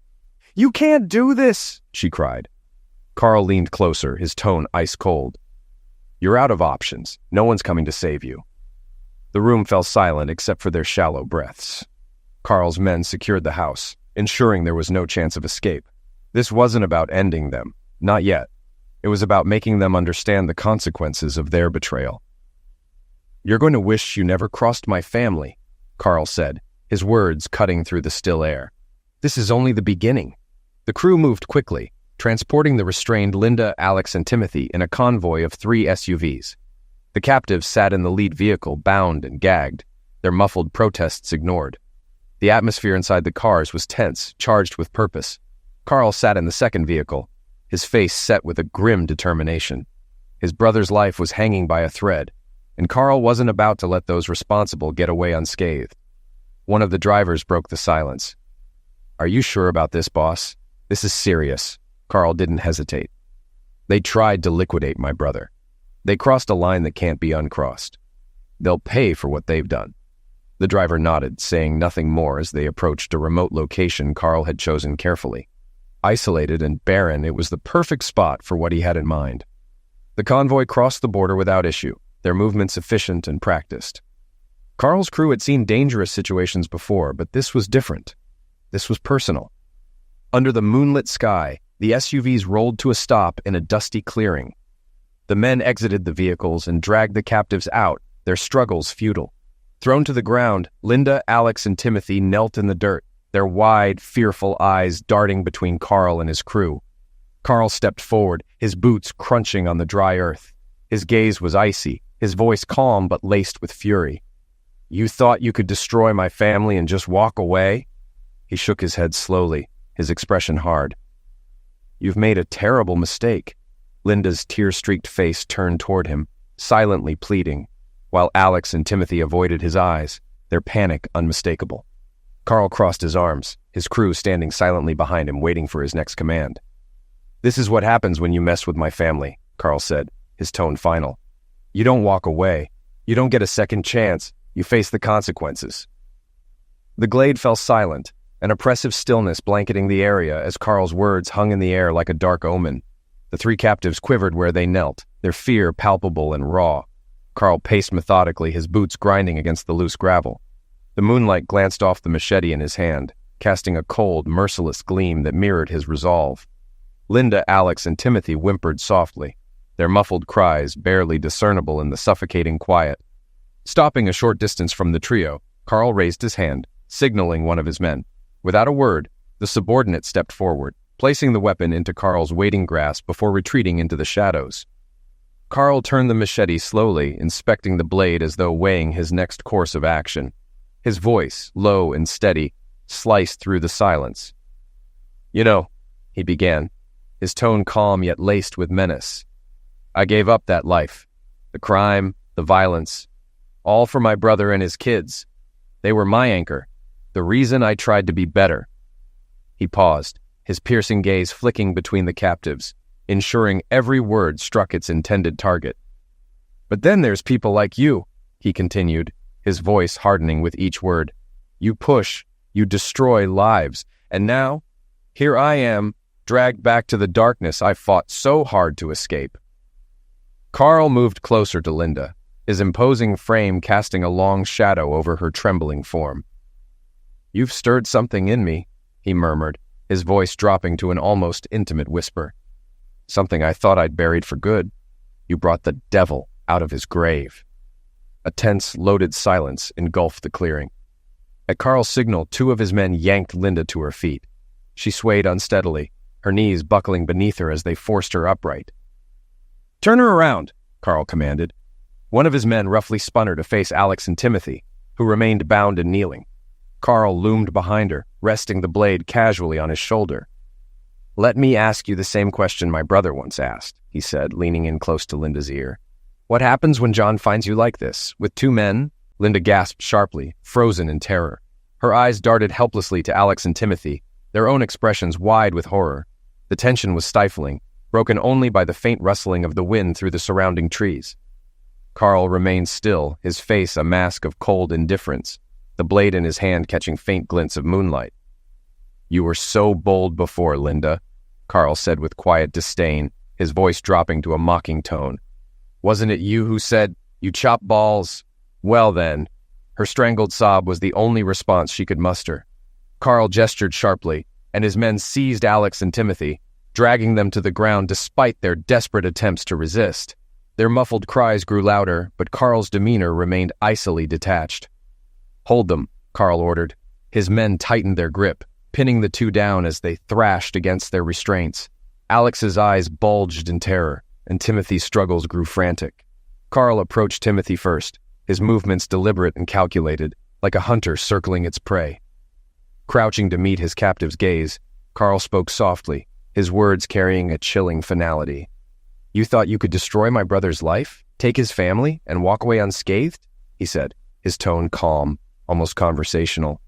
"You can't do this," she cried. Carl leaned closer, his tone ice cold. "You're out of options. No one's coming to save you." The room fell silent except for their shallow breaths. Carl's men secured the house, ensuring there was no chance of escape. This wasn't about ending them. Not yet. It was about making them understand the consequences of their betrayal. "You're going to wish you never crossed my family," Carl said, his words cutting through the still air. "This is only the beginning." The crew moved quickly, transporting the restrained Linda, Alex, and Timothy in a convoy of 3 SUVs. The captives sat in the lead vehicle, bound and gagged, their muffled protests ignored. The atmosphere inside the cars was tense, charged with purpose. Carl sat in the second vehicle, his face set with a grim determination. His brother's life was hanging by a thread, and Carl wasn't about to let those responsible get away unscathed. One of the drivers broke the silence. "Are you sure about this, boss? This is serious." Carl didn't hesitate. "They tried to liquidate my brother. They crossed a line that can't be uncrossed. They'll pay for what they've done." The driver nodded, saying nothing more as they approached a remote location Carl had chosen carefully. Isolated and barren, it was the perfect spot for what he had in mind. The convoy crossed the border without issue, their movements efficient and practiced. Carl's crew had seen dangerous situations before, but this was different. This was personal. Under the moonlit sky, the SUVs rolled to a stop in a dusty clearing. The men exited the vehicles and dragged the captives out, their struggles futile. Thrown to the ground, Linda, Alex, and Timothy knelt in the dirt, their wide, fearful eyes darting between Carl and his crew. Carl stepped forward, his boots crunching on the dry earth. His gaze was icy, his voice calm but laced with fury. "You thought you could destroy my family and just walk away?" He shook his head slowly, his expression hard. "You've made a terrible mistake." Linda's tear-streaked face turned toward him, silently pleading, while Alex and Timothy avoided his eyes, their panic unmistakable. Carl crossed his arms, his crew standing silently behind him, waiting for his next command. "This is what happens when you mess with my family," Carl said, his tone final. "You don't walk away. You don't get a second chance. You face the consequences." The glade fell silent, an oppressive stillness blanketing the area as Carl's words hung in the air like a dark omen. The three captives quivered where they knelt, their fear palpable and raw. Carl paced methodically, his boots grinding against the loose gravel. The moonlight glanced off the machete in his hand, casting a cold, merciless gleam that mirrored his resolve. Linda, Alex, and Timothy whimpered softly, their muffled cries barely discernible in the suffocating quiet. Stopping a short distance from the trio, Carl raised his hand, signaling one of his men. Without a word, the subordinate stepped forward, placing the weapon into Carl's waiting grasp before retreating into the shadows. Carl turned the machete slowly, inspecting the blade as though weighing his next course of action. His voice, low and steady, sliced through the silence. "You know," he began, his tone calm yet laced with menace, "I gave up that life. The crime, the violence, all for my brother and his kids. They were my anchor, the reason I tried to be better." He paused, his piercing gaze flicking between the captives, ensuring every word struck its intended target. "But then there's people like you," he continued, his voice hardening with each word. "You push, you destroy lives, and now, here I am, dragged back to the darkness I fought so hard to escape." Carl moved closer to Linda, his imposing frame casting a long shadow over her trembling form. "You've stirred something in me," he murmured, his voice dropping to an almost intimate whisper. "Something I thought I'd buried for good. You brought the devil out of his grave." A tense, loaded silence engulfed the clearing. At Carl's signal, two of his men yanked Linda to her feet. She swayed unsteadily, her knees buckling beneath her as they forced her upright. "Turn her around," Carl commanded. One of his men roughly spun her to face Alex and Timothy, who remained bound and kneeling. Carl loomed behind her, resting the blade casually on his shoulder. "Let me ask you the same question my brother once asked," he said, leaning in close to Linda's ear. "What happens when John finds you like this, with two men?" Linda gasped sharply, frozen in terror. Her eyes darted helplessly to Alex and Timothy, their own expressions wide with horror. The tension was stifling, broken only by the faint rustling of the wind through the surrounding trees. Carl remained still, his face a mask of cold indifference, the blade in his hand catching faint glints of moonlight. "You were so bold before, Linda," Carl said with quiet disdain, his voice dropping to a mocking tone. "Wasn't it you who said, 'You chop balls'? Well then." Her strangled sob was the only response she could muster. Carl gestured sharply, and his men seized Alex and Timothy, dragging them to the ground despite their desperate attempts to resist. Their muffled cries grew louder, but Carl's demeanor remained icily detached. "Hold them," Carl ordered. His men tightened their grip, pinning the two down as they thrashed against their restraints. Alex's eyes bulged in terror, and Timothy's struggles grew frantic. Carl approached Timothy first, his movements deliberate and calculated, like a hunter circling its prey. Crouching to meet his captive's gaze, Carl spoke softly, his words carrying a chilling finality. "You thought you could destroy my brother's life, take his family, and walk away unscathed?" he said, his tone calm, almost conversational.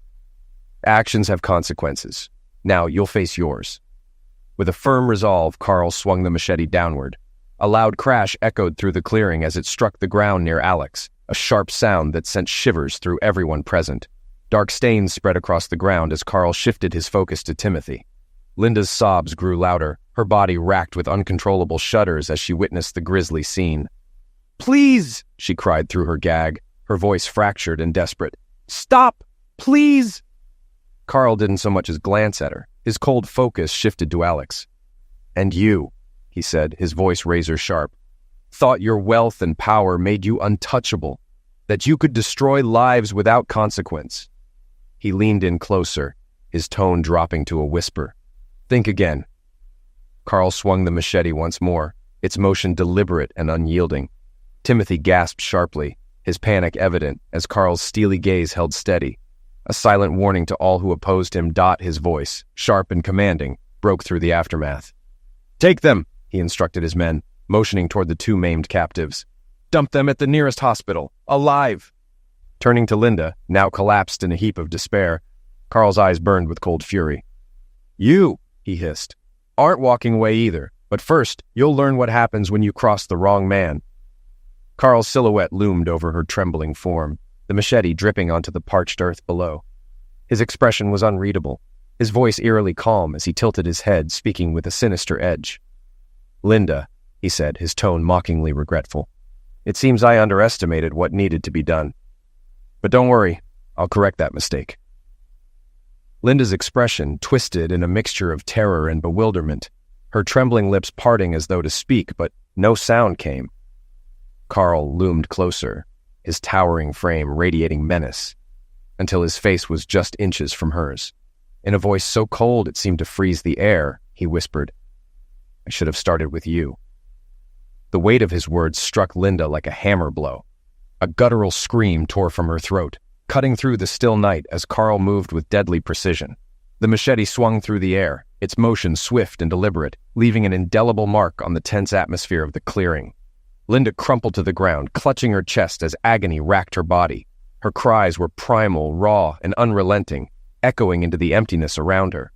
"Actions have consequences. Now you'll face yours." With a firm resolve, Carl swung the machete downward. A loud crash echoed through the clearing as it struck the ground near Alex, a sharp sound that sent shivers through everyone present. Dark stains spread across the ground as Carl shifted his focus to Timothy. Linda's sobs grew louder, her body racked with uncontrollable shudders as she witnessed the grisly scene. "Please!" she cried through her gag, her voice fractured and desperate. "Stop! Please!" Carl didn't so much as glance at her. His cold focus shifted to Alex. "And you," he said, his voice razor-sharp, "thought your wealth and power made you untouchable, that you could destroy lives without consequence." He leaned in closer, his tone dropping to a whisper. "Think again." Carl swung the machete once more, its motion deliberate and unyielding. Timothy gasped sharply, his panic evident as Carl's steely gaze held steady. A silent warning to all who opposed him. His voice, sharp and commanding, broke through the aftermath. "Take them," he instructed his men, motioning toward the two maimed captives. "Dump them at the nearest hospital, alive." Turning to Linda, now collapsed in a heap of despair, Carl's eyes burned with cold fury. "You," he hissed, "aren't walking away either, but first you'll learn what happens when you cross the wrong man." Carl's silhouette loomed over her trembling form, the machete dripping onto the parched earth below. His expression was unreadable, his voice eerily calm as he tilted his head, speaking with a sinister edge. "Linda," he said, his tone mockingly regretful, "it seems I underestimated what needed to be done. But don't worry, I'll correct that mistake." Linda's expression twisted in a mixture of terror and bewilderment, her trembling lips parting as though to speak, but no sound came. Carl loomed closer, his towering frame radiating menace, until his face was just inches from hers. In a voice so cold it seemed to freeze the air, he whispered, "I should have started with you." The weight of his words struck Linda like a hammer blow. A guttural scream tore from her throat, cutting through the still night as Carl moved with deadly precision. The machete swung through the air, its motion swift and deliberate, leaving an indelible mark on the tense atmosphere of the clearing. Linda crumpled to the ground, clutching her chest as agony racked her body. Her cries were primal, raw, and unrelenting, echoing into the emptiness around her.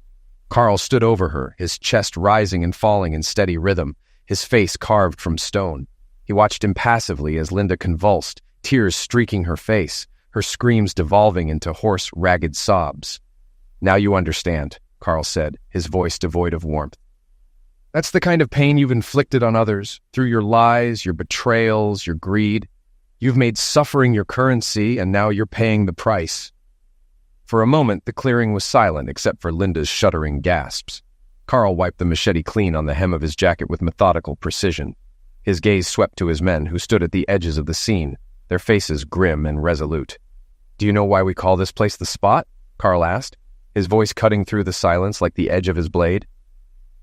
Carl stood over her, his chest rising and falling in steady rhythm, his face carved from stone. He watched impassively as Linda convulsed, tears streaking her face, her screams devolving into hoarse, ragged sobs. "Now you understand," Carl said, his voice devoid of warmth. "That's the kind of pain you've inflicted on others, through your lies, your betrayals, your greed. You've made suffering your currency, and now you're paying the price." For a moment, the clearing was silent except for Linda's shuddering gasps. Carl wiped the machete clean on the hem of his jacket with methodical precision. His gaze swept to his men, who stood at the edges of the scene, their faces grim and resolute. "Do you know why we call this place the Spot?" Carl asked, his voice cutting through the silence like the edge of his blade.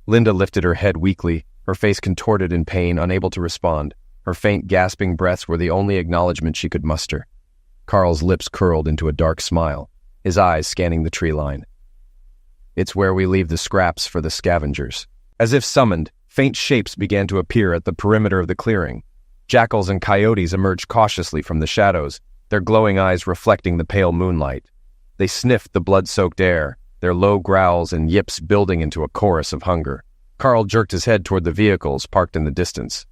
Linda lifted her head weakly, her face contorted in pain, unable to respond. Her faint, gasping breaths were the only acknowledgement she could muster. Carl's lips curled into a dark smile, his eyes scanning the tree line. "It's where we leave the scraps for the scavengers." As if summoned, faint shapes began to appear at the perimeter of the clearing. Jackals and coyotes emerged cautiously from the shadows, their glowing eyes reflecting the pale moonlight. They sniffed the blood-soaked air, their low growls and yips building into a chorus of hunger. Carl jerked his head toward the vehicles parked in the distance.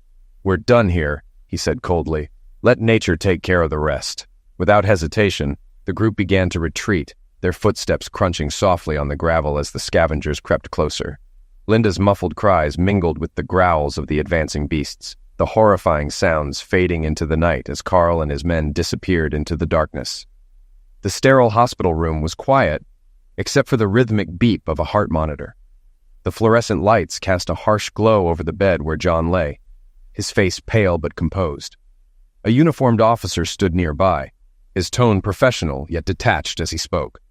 "We're done here," he said coldly. "Let nature take care of the rest." Without hesitation, the group began to retreat, their footsteps crunching softly on the gravel as the scavengers crept closer. Linda's muffled cries mingled with the growls of the advancing beasts, the horrifying sounds fading into the night as Carl and his men disappeared into the darkness. The sterile hospital room was quiet, except for the rhythmic beep of a heart monitor. The fluorescent lights cast a harsh glow over the bed where John lay, his face pale but composed. A uniformed officer stood nearby, his tone professional yet detached as he spoke.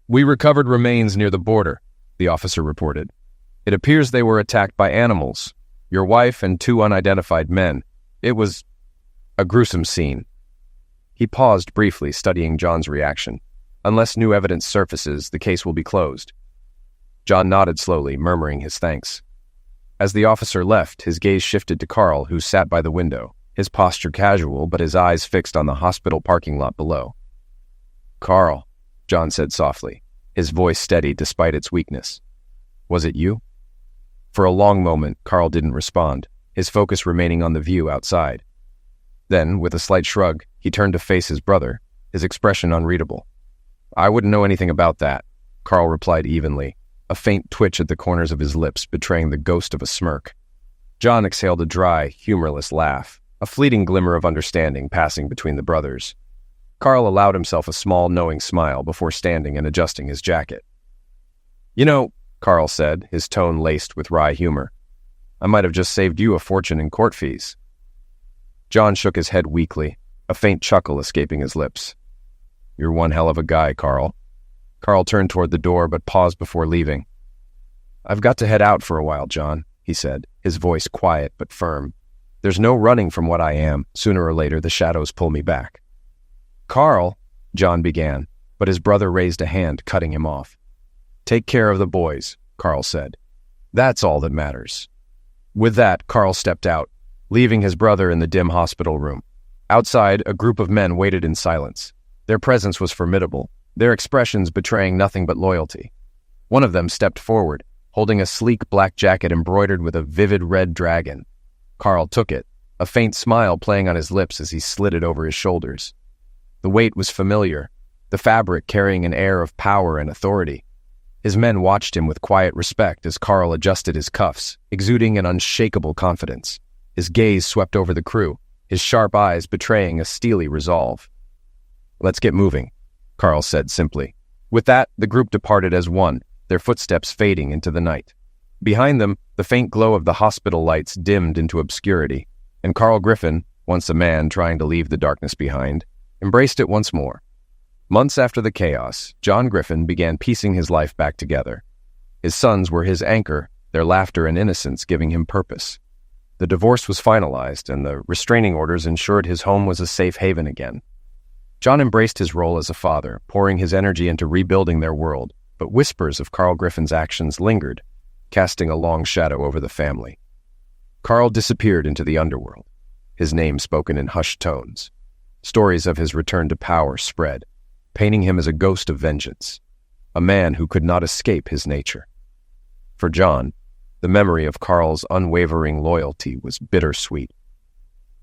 "We recovered remains near the border," the officer reported. "It appears they were attacked by animals, your wife and two unidentified men. It was a gruesome scene." He paused briefly, studying John's reaction. Unless new evidence surfaces, the case will be closed. John nodded slowly, murmuring his thanks. As the officer left, his gaze shifted to Carl, who sat by the window, his posture casual but his eyes fixed on the hospital parking lot below. "Carl," John said softly, his voice steady despite its weakness. "Was it you?" For a long moment, Carl didn't respond, his focus remaining on the view outside. Then, with a slight shrug, he turned to face his brother, his expression unreadable. "I wouldn't know anything about that," Carl replied evenly, a faint twitch at the corners of his lips betraying the ghost of a smirk. John exhaled a dry, humorless laugh, a fleeting glimmer of understanding passing between the brothers. Carl allowed himself a small, knowing smile before standing and adjusting his jacket. "You know," Carl said, his tone laced with wry humor, "I might have just saved you a fortune in court fees." John shook his head weakly, a faint chuckle escaping his lips. "You're one hell of a guy, Carl." Carl turned toward the door but paused before leaving. "I've got to head out for a while, John," he said, his voice quiet but firm. "There's no running from what I am. Sooner or later, the shadows pull me back." "Carl," John began, but his brother raised a hand, cutting him off. "Take care of the boys," Carl said. "That's all that matters." With that, Carl stepped out, leaving his brother in the dim hospital room. Outside, a group of men waited in silence. Their presence was formidable, their expressions betraying nothing but loyalty. One of them stepped forward, holding a sleek black jacket embroidered with a vivid red dragon. Carl took it, a faint smile playing on his lips as he slid it over his shoulders. The weight was familiar, the fabric carrying an air of power and authority. His men watched him with quiet respect as Carl adjusted his cuffs, exuding an unshakable confidence. His gaze swept over the crew, his sharp eyes betraying a steely resolve. "Let's get moving," Carl said simply. With that, the group departed as one, their footsteps fading into the night. Behind them, the faint glow of the hospital lights dimmed into obscurity, and Carl Griffin, once a man trying to leave the darkness behind, embraced it once more. Months after the chaos, John Griffin began piecing his life back together. His sons were his anchor, their laughter and innocence giving him purpose. The divorce was finalized, and the restraining orders ensured his home was a safe haven again. John embraced his role as a father, pouring his energy into rebuilding their world, but whispers of Carl Griffin's actions lingered, casting a long shadow over the family. Carl disappeared into the underworld, his name spoken in hushed tones. Stories of his return to power spread, painting him as a ghost of vengeance, a man who could not escape his nature. For John, the memory of Carl's unwavering loyalty was bittersweet.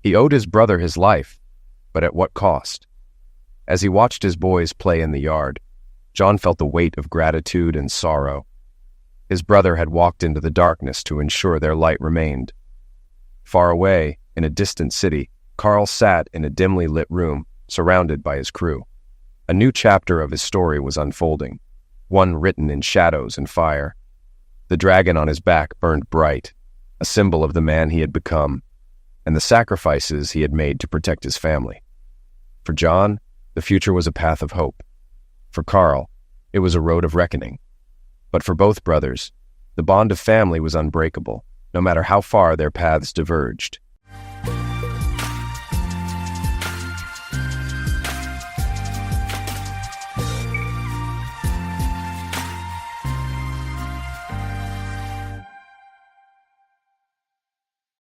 He owed his brother his life, but at what cost? As he watched his boys play in the yard, John felt the weight of gratitude and sorrow. His brother had walked into the darkness to ensure their light remained. Far away, in a distant city, Carl sat in a dimly lit room, surrounded by his crew. A new chapter of his story was unfolding, one written in shadows and fire. The dragon on his back burned bright, a symbol of the man he had become, and the sacrifices he had made to protect his family. For John, the future was a path of hope. For Carl, it was a road of reckoning. But for both brothers, the bond of family was unbreakable, no matter how far their paths diverged.